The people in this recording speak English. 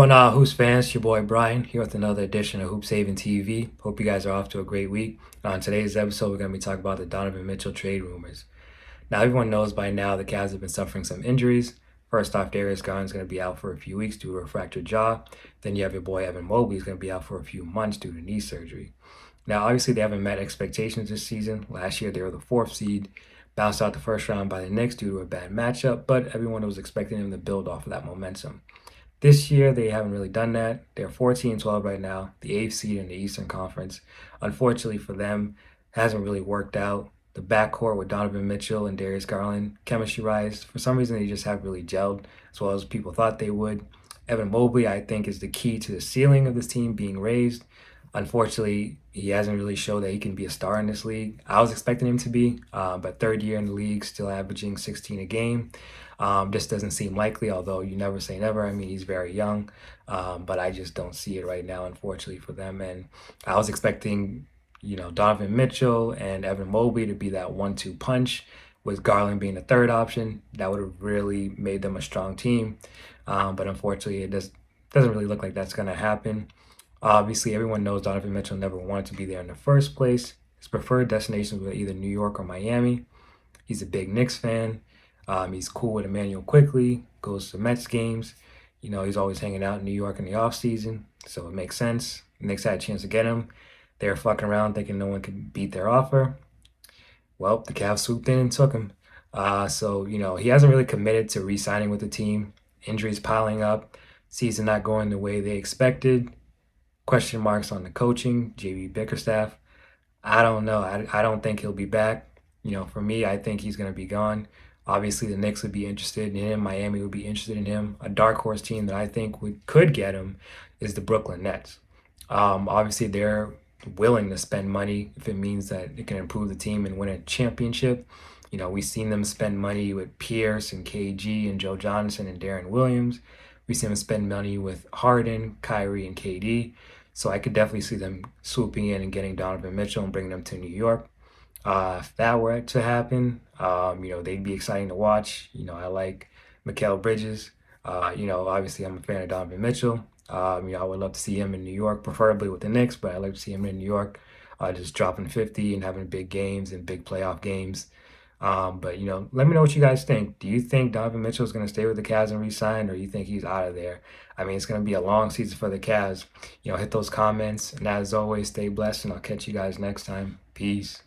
going on, Hoops fans? Your boy Brian here with another edition of Hoops Haven TV. Hope you guys are off to a great week. On today's episode, we're going to be talking about the Donovan Mitchell trade rumors. Now, everyone knows by now the Cavs have been suffering some injuries. First off, Darius Garland's going to be out for a few weeks due to a fractured jaw. Then you have your boy Evan Mobley who's going to be out for a few months due to knee surgery. Now, obviously, they haven't met expectations this season. Last year, they were the fourth seed, bounced out the first round by the Knicks due to a bad matchup, but everyone was expecting them to build off of that momentum. This year, they haven't really done that. They're 14-12 right now, the eighth seed in the Eastern Conference. Unfortunately for them, hasn't really worked out. The backcourt with Donovan Mitchell and Darius Garland, chemistry-wise, for some reason they just haven't really gelled as well as people thought they would. Evan Mobley, I think, is the key to the ceiling of this team being raised. Unfortunately, he hasn't really showed that he can be a star in this league. I was expecting him to be, but third year in the league, still averaging 16 a game. This doesn't seem likely, although you never say never. I mean, he's very young, but I just don't see it right now, unfortunately, for them. And I was expecting, Donovan Mitchell and Evan Mobley to be that 1-2 punch, with Garland being the third option. That would have really made them a strong team. But unfortunately, it doesn't really look like that's going to happen. Obviously, everyone knows Donovan Mitchell never wanted to be there in the first place. His preferred destinations were either New York or Miami. He's a big Knicks fan. He's cool with Emmanuel Quickly, goes to Mets games. He's always hanging out in New York in the offseason, so it makes sense. The Knicks had a chance to get him. They were fucking around thinking no one could beat their offer. Well, the Cavs swooped in and took him. So he hasn't really committed to re-signing with the team. Injuries piling up, season not going the way they expected. Question marks on the coaching, JB Bickerstaff. I don't know. I don't think he'll be back. For me, I think he's going to be gone. Obviously, the Knicks would be interested in him. Miami would be interested in him. A dark horse team that I think could get him is the Brooklyn Nets. Obviously, they're willing to spend money if it means that it can improve the team and win a championship. We've seen them spend money with Pierce and KG and Joe Johnson and Darren Williams. We've seen them spend money with Harden, Kyrie, and KD. So I could definitely see them swooping in and getting Donovan Mitchell and bringing them to New York. If that were to happen, they'd be exciting to watch. I like Mikal Bridges. Obviously I'm a fan of Donovan Mitchell. I would love to see him in New York, preferably with the Knicks, but I'd like to see him in New York, just dropping 50 and having big games and big playoff games. But let me know what you guys think. Do you think Donovan Mitchell is going to stay with the Cavs and re-sign, or you think he's out of there? I mean, it's going to be a long season for the Cavs. Hit those comments. And as always, stay blessed, and I'll catch you guys next time. Peace.